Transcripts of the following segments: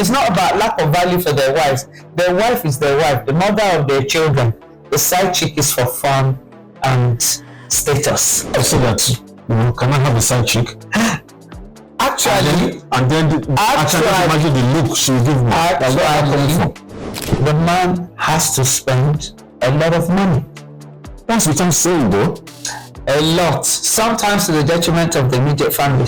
it's not about lack of value for their wives. Their wife is their wife, the mother of their children. The side chick is for fun and status. I say that, can I have a side chick? Actually, actually imagine the look she will give me. Actually, the man has to spend a lot of money. That's what I'm saying, though. A lot. Sometimes to the detriment of the immediate family.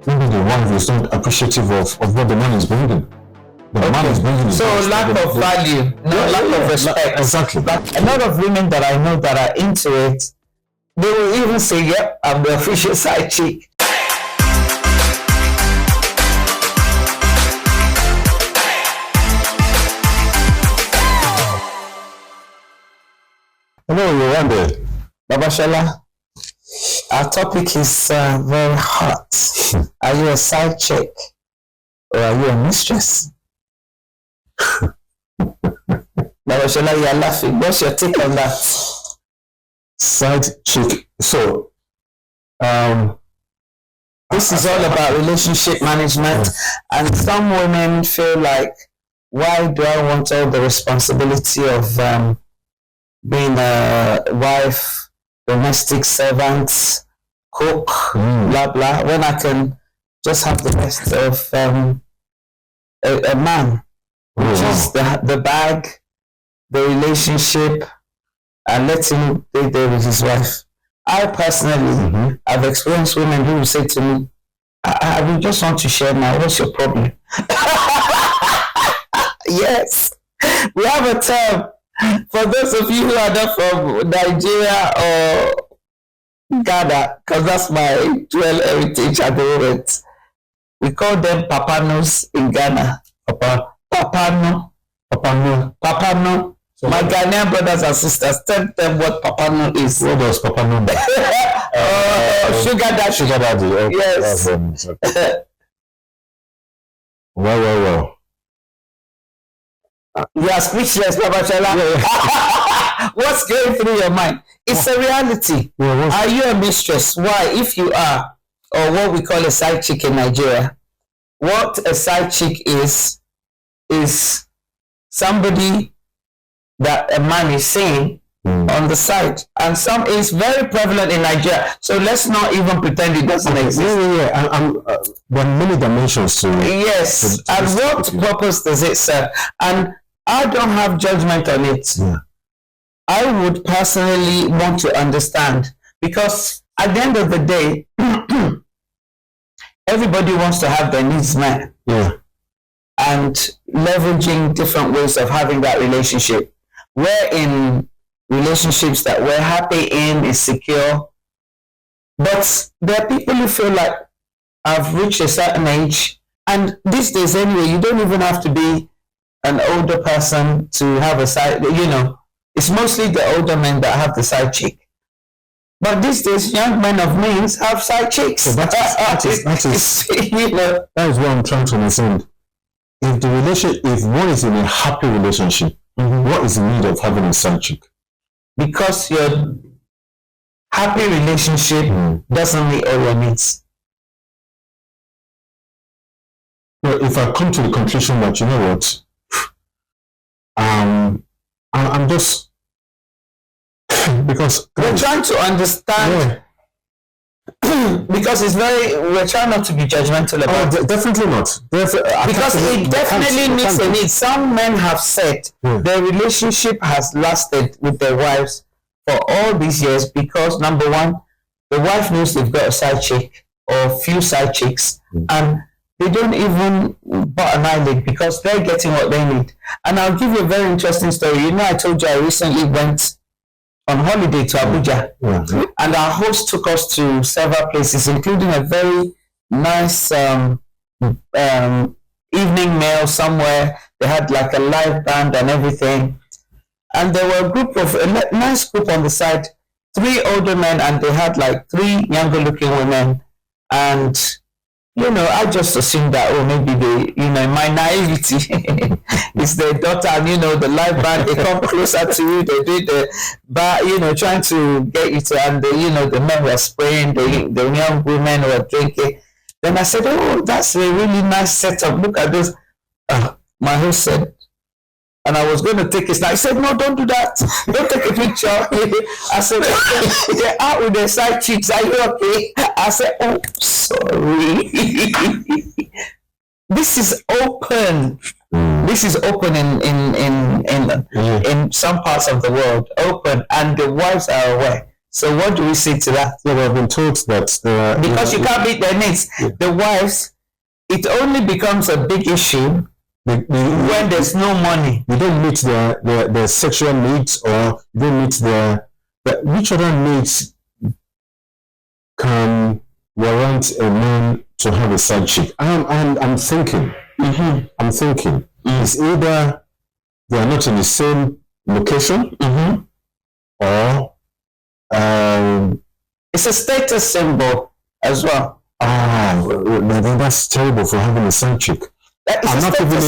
Maybe the wife is not appreciative of what the man is bringing. The man is bringing. So lack of value, lack of respect. Exactly. But a lot of women that I know that are into it, they will even say, "Yep, I'm the official side chick." Hello, Yewande. Babashola, our topic is very hot. Are you a side chick or are you a mistress? Babashola, you are laughing. What's your take on that? Side chick. So, this is all about relationship management, and some women feel like, why do I want all the responsibility of being a wife, domestic servant, cook, blah blah, when I can just have the best of a man, which is the bag, the relationship, and let him be there with his wife. I personally have experienced women who will say to me, I will just want to share now, what's your problem? Yes, we have a term. For those of you who are not from Nigeria or Ghana, because that's my dual heritage at the moment, we call them papanos in Ghana. Papano. So my Ghanaian brothers and sisters, tell them what papano is. What does papano mean? Sugar daddy. Sugar daddy. Okay. Yes. Okay. Well. You are speechless, Babashola. What's going through your mind? It's a reality. Are you a mistress? Why? If you are, or what we call a side chick in Nigeria, what a side chick is somebody that a man is seeing on the side. And some is very prevalent in Nigeria. So let's not even pretend it doesn't exist. Yeah. There are many dimensions to it. Yes. And what purpose does it serve? And I don't have judgment on it. Yeah. I would personally want to understand, because at the end of the day, everybody wants to have their needs met. Yeah. And leveraging different ways of having that relationship. We're in relationships that we're happy in, is secure. But there are people who feel like I've reached a certain age, and these days anyway, you don't even have to be an older person to have a side, it's mostly the older men that have the side chick. But these days, young men of means have side chicks. So that is what I'm trying to understand. If one is in a happy relationship, what is the need of having a side chick? Because your happy relationship doesn't meet all your needs. Well, if I come to the conclusion that, you know what, I'm just, because we're trying to understand, because we're trying not to be judgmental about it. Definitely not. Because it definitely meets a need. Some men have said their relationship has lasted with their wives for all these years because, number one, the wife knows they've got a side chick or few side chicks, and they don't even bat an eyelid because they're getting what they need. And I'll give you a very interesting story. I told you I recently went on holiday to Abuja, and our host took us to several places, including a very nice evening meal somewhere. They had like a live band and everything, and there were a nice group on the side, 3 older men, and they had like 3 younger looking women. And I just assumed that, maybe they, my naivety, it's their daughter, and the live band, they come closer to you, they do the, trying to get you to, and the men were spraying, the young women were drinking. Then I said, oh, that's a really nice setup. Look at this. My host said, and I was going to take a snap. I said, no, don't do that. Don't take a picture. I said, they're out with their side chicks. Are you okay? I said, oh, sorry. This is open. This is open in some parts of the world. Open. And the wives are aware. So what do we say to that? Yeah, we've been told that because you can't meet their needs. Yeah. The wives, it only becomes a big issue when there's no money. You don't meet their sexual needs, or you don't meet which other needs can warrant a man to have a side chick? I'm thinking. I'm thinking. It's either they are not in the same location, or it's a status symbol as well. That's terrible for having a side chick. I'm not even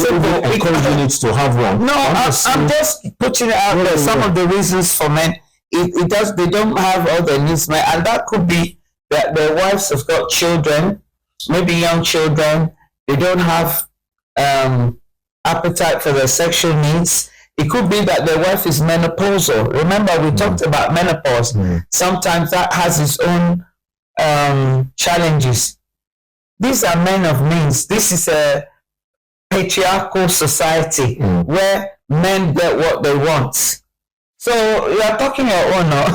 encouraging it to have one. No, I'm just putting it out there. Some of the reasons for men, they don't have all their needs met, and that could be that their wives have got children, maybe young children. They don't have appetite for their sexual needs. It could be that their wife is menopausal. Remember, we talked about menopause. Sometimes that has its own challenges. These are men of means. This is a patriarchal society where men get what they want. So you're talking your own, no?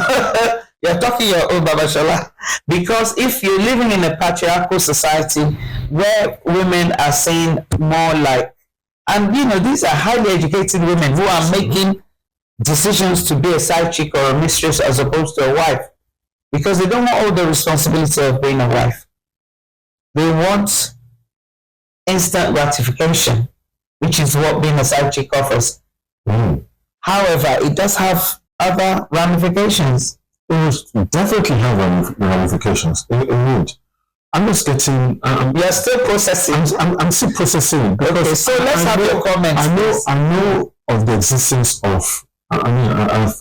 You're talking your own, Babashola. Because if you're living in a patriarchal society where women are saying more like, and these are highly educated women who are making decisions to be a side chick or a mistress as opposed to a wife, because they don't want all the responsibility of being a wife. They want instant gratification, which is what being a side chick offers. However, it does have other ramifications. It will definitely have ramifications. It would. I'm just getting. You're still processing. I'm still processing. Okay, so let's have your comments. I know of the existence of. I've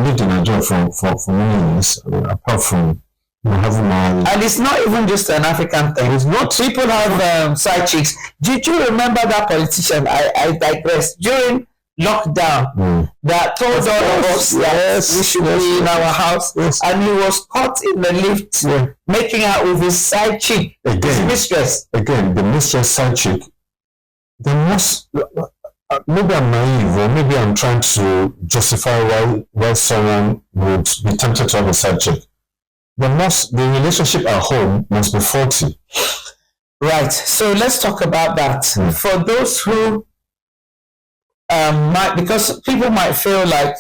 lived in Nigeria for many years. Apart from having my. And it's not even just an African thing. It's not. People have side chicks. Did you remember that politician? I digress. During lockdown, that told all of us that we should be in our house, and he was caught in the lift making out with his side chick, his mistress. Again, the mistress side chick. There must. Maybe I'm naive, or maybe I'm trying to justify why someone would be tempted to have a side chick. The relationship at home must be faulty. Right. So let's talk about that. For those who because people might feel like,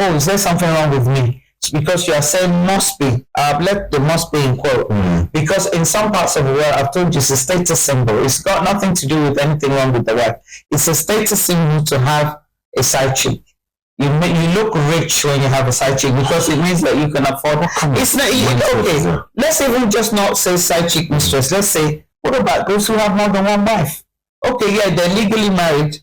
oh, is there something wrong with me? It's because you are saying must be. Let the must be in quote. Because in some parts of the world, I've told you, it's a status symbol. It's got nothing to do with anything wrong with the wife. It's a status symbol to have a side chick. You look rich when you have a side chick, because it means that you can afford. It's not okay. Let's even just not say side chick mistress. Let's say, what about those who have more than one wife? Okay, yeah, they're legally married.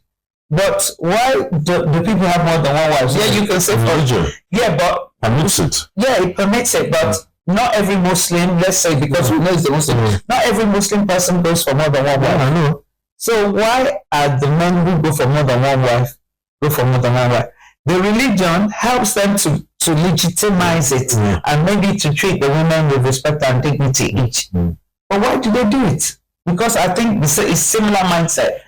But why do people have more than one wife? Yeah, you can say religion. Yeah, but permits it. Yeah, it permits it, but not every Muslim. Let's say, because we know it's the Muslim, not every Muslim person goes for more than one wife. I know. So why are the men who go for more than one wife go for more than one wife? The religion helps them to legitimize it and maybe to treat the women with respect and dignity each. But why do they do it? Because I think it's similar mindset.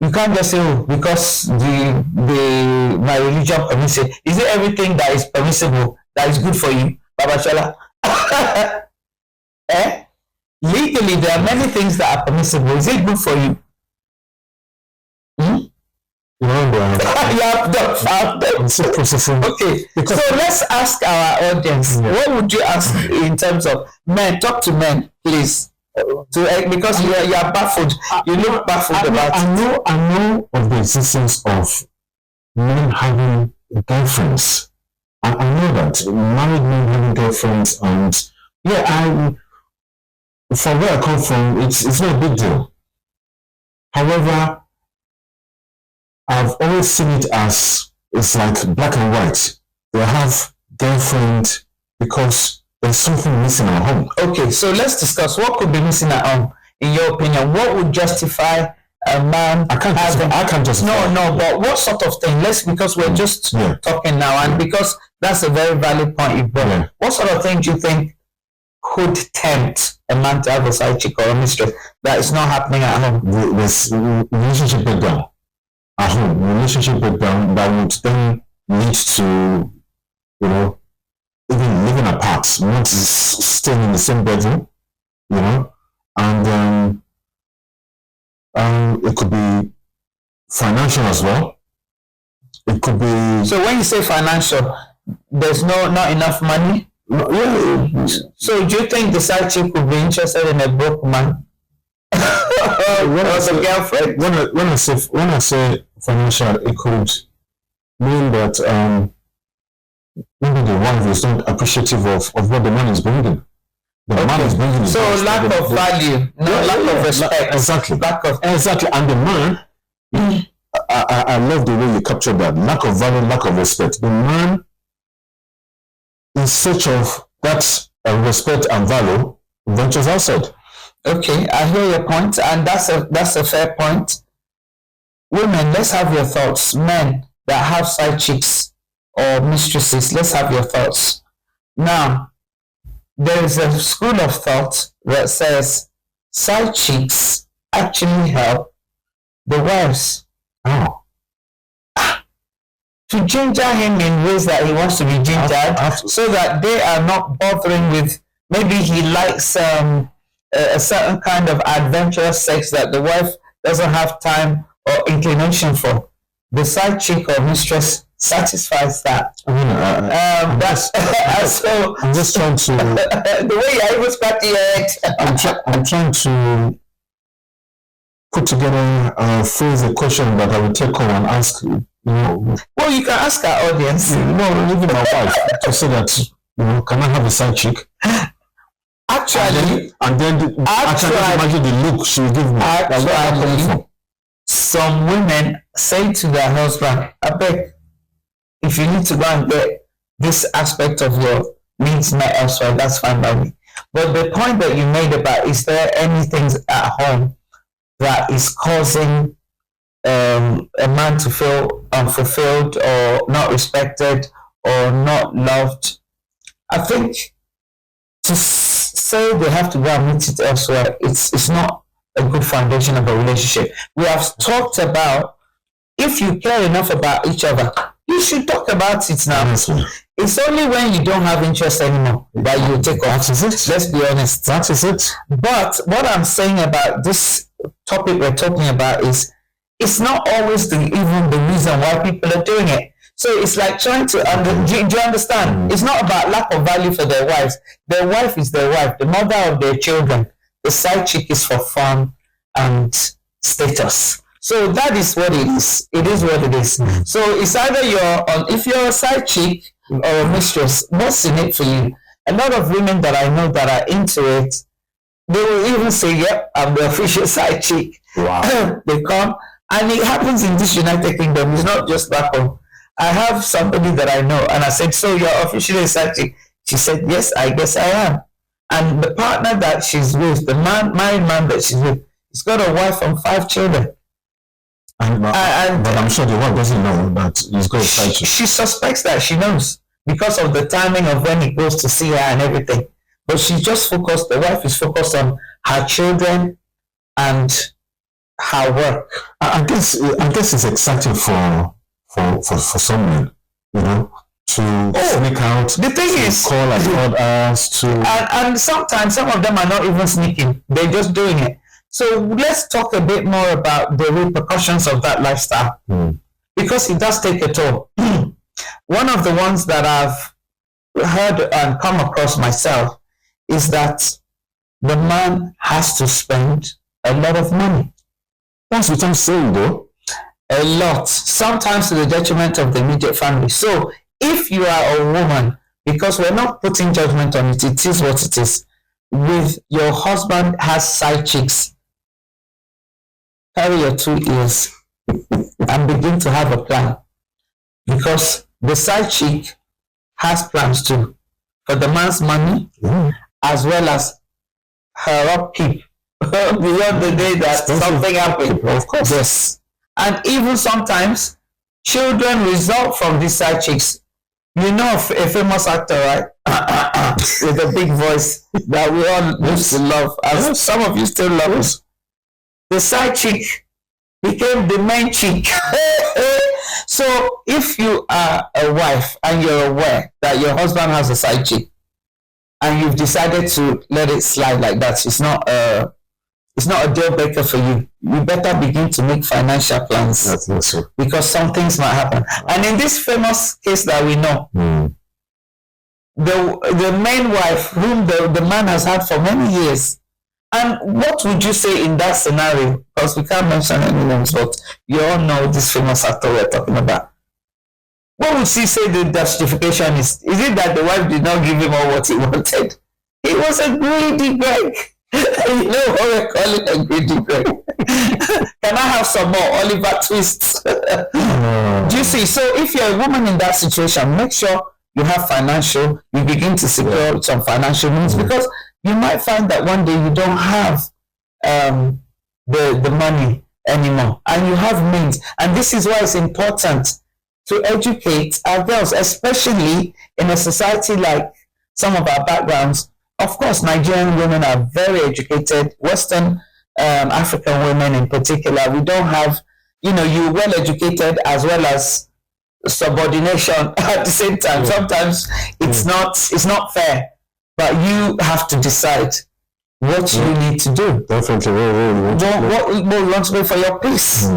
You can't just say, oh, because my religion permits it. Is it everything that is permissible that is good for you, Babashola? Legally, there are many things that are permissible. Is it good for you? I'm still processing. Okay, so let's ask our audience. What would you ask in terms of men? Talk to men, please. Because you are baffled. You look baffled about it. I know of the existence of men having girlfriends. I know that married men having girlfriends, and from where I come from, it's not a big deal. However, I've always seen it as it's like black and white. They have girlfriend because there's something missing at home. Okay, so let's discuss what could be missing at home. In your opinion, what would justify a man? I can't justify. No, but what sort of thing? Because we're just talking now, and because that's a very valid point you brought. Yeah. What sort of thing do you think could tempt a man to have a side chick or a mistress that is not happening at home? There's relationship breakdown at home. Relationship breakdown that would then lead to, even living apart, not staying in the same bedroom, and it could be financial as well. It could be. So when you say financial, there's not enough money. Yeah. So do you think the side chick would be interested in a broke man? When I say financial, it could mean that maybe the wife is not appreciative of what the man is bringing. The man is bringing. So lack of value, lack of respect. Exactly. Exactly. And the man, I love the way you captured that. Lack of value, lack of respect. The man, in search of that respect and value, ventures outside. Okay, I hear your point, and that's a fair point. Women, let's have your thoughts. Men that have side chicks or mistresses, let's have your thoughts. Now, there is a school of thought that says side chicks actually help the wives. Oh. To ginger him in ways that he wants to be gingered, so that they are not bothering with, maybe he likes a certain kind of adventurous sex that the wife doesn't have time or inclination for. The side chick or mistress satisfies that. I'm just trying to. The way you even scratch your head. I'm trying to put together phrase a question that I will take on and ask. Well, you can ask our audience. Even my wife to say that, can I have a side chick? Actually, and then imagine the look she will give me. Actually, some women say to their husband, I beg, if you need to go and get this aspect of your needs met elsewhere, that's fine by me. But the point that you made about, is there anything at home that is causing a man to feel unfulfilled or not respected or not loved? I think to say they have to go and meet it elsewhere, it's not a good foundation of a relationship. We have talked about, if you care enough about each other, you should talk about it now. It's only when you don't have interest anymore that you take off. Let's be honest. That is it. But what I'm saying about this topic we're talking about is, it's not always even the reason why people are doing it. So it's like trying to do you understand? It's not about lack of value for their wives. Their wife is their wife, the mother of their children. The side chick is for fun and status. So that is what it is. It is what it is. So it's either if you're a side chick or a mistress, what's in it for you? A lot of women that I know that are into it, they will even say, yep, I'm the official side chick. Wow. They come. And it happens in this United Kingdom. It's not just back home. I have somebody that I know, and I said, so you're officially a side chick? She said, yes, I guess I am. And the partner that she's with, the married man that she's with, he's got a wife and 5 children. But I'm sure the wife doesn't know that he's got a side chick. She suspects that she knows because of the timing of when he goes to see her and everything. But she's just focused, the wife is focused on her children and her work. I guess it's exciting for some men, to sneak out. The thing is, call like others to, and sometimes some of them are not even sneaking; they're just doing it. So let's talk a bit more about the repercussions of that lifestyle, because it does take a toll. One of the ones that I've heard and come across myself is that the man has to spend a lot of money. That's what I'm saying, though. A lot, sometimes to the detriment of the immediate family. So if you are a woman, because we're not putting judgment on it, it is what it is, with your husband has side chicks, carry your 2 ears and begin to have a plan, because the side chick has plans too. for the man's money, as well as her upkeep beyond the day that something happened. Of course. Yes. And even sometimes children result from these side chicks. You know a famous actor, right? With a big voice that we all used to love, as some of you still love us. The side chick became the main chick. So if you are a wife and you're aware that your husband has a side chick and you've decided to let it slide like that, it's not a deal breaker for you. You better begin to make financial plans. That's so. Because some things might happen. And in this famous case that we know, the main wife whom the man has had for many years, and what would you say in that scenario? Because we can't mention any names, but you all know this famous actor we're talking about. What would she say the justification is? Is it that the wife did not give him all what he wanted? He was a greedy Greg. You know what we're calling a greedy Greg? Can I have some more Oliver Twist? Do you see? So if you're a woman in that situation, make sure you have financial, you begin to secure some financial means, because you might find that one day you don't have the money anymore and you have means. And this is why it's important to educate our girls, especially in a society like some of our backgrounds. Of course, Nigerian women are very educated, Western African women in particular. We don't have, you're well educated as well as subordination at the same time. Sometimes it's not fair, but you have to decide what you need to do. Definitely. What you want to do for your peace.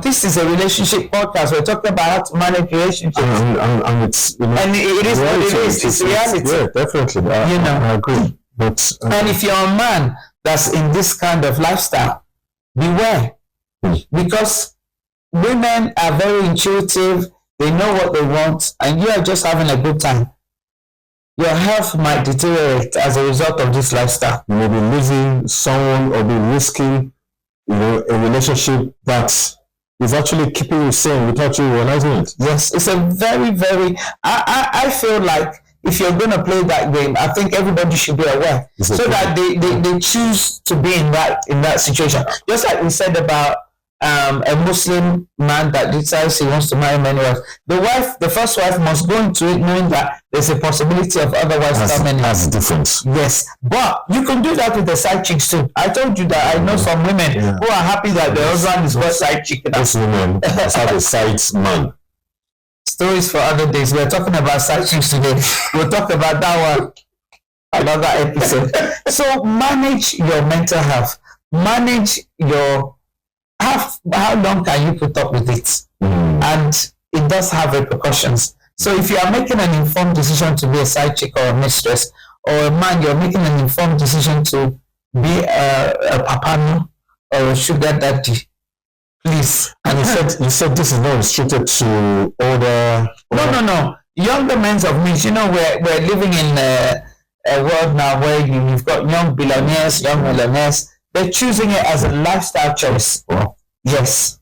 This is a relationship podcast. We're talking about how to manage relationships, and it's and it is what it is. It's reality. Yeah, definitely. I agree. But and if you're a man that's in this kind of lifestyle, beware, because women are very intuitive. They know what they want, and you are just having a good time. Your health might deteriorate as a result of this lifestyle. You may be losing someone or be risking, a relationship that is actually keeping you sane without you realizing it. Yes, it's a very, very. I feel like if you're going to play that game, I think everybody should be aware, so that they choose to be in that situation. Just like we said about a Muslim man that decides he wants to marry many wives. The first wife must go into it knowing that there's a possibility of other wives coming in. That's the difference. Yes, but you can do that with the side chicks too. I told you that I know some women who are happy that their husband is got side chick. Those women have a side man. Stories for other days. We're talking about side chicks today. We'll talk about that one another episode. So manage your mental health. Manage your how long can you put up with it? And it does have repercussions. So if you are making an informed decision to be a side chick or a mistress, or a man, you're making an informed decision to be a papano or a sugar daddy, please. And you said this is not restricted to older. No. Younger men of means. We're living in a world now where you've got young billionaires, young millionaires. They're choosing it as a lifestyle choice. Yes.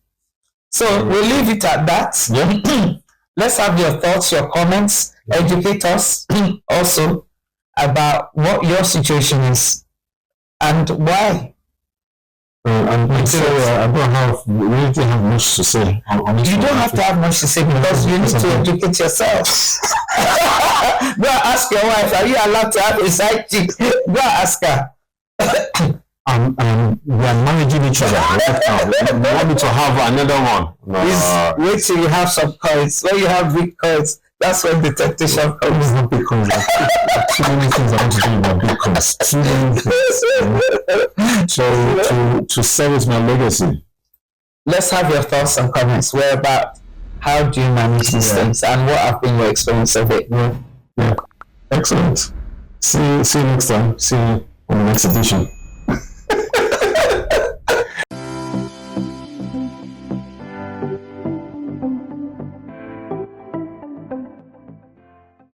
So we'll leave it at that. Yeah. Let's have your thoughts, your comments. Educate us also about what your situation is and why. I'm sorry, I don't really have much to say. You don't have to have much to say because you need to educate yourself. Go ask your wife, are you allowed to have a side chick? Go ask her. We are managing each other right now. You want me to have another one? No. Wait till you have some coins. When you have big coins, that's when the temptation comes. Not big coins. Too many things I want to do about big coins. Too many things. So to service my legacy. Let's have your thoughts and comments. Where about how do you manage these things and what have been your experience of it? Yeah. Excellent. See you next time. See you on the next edition.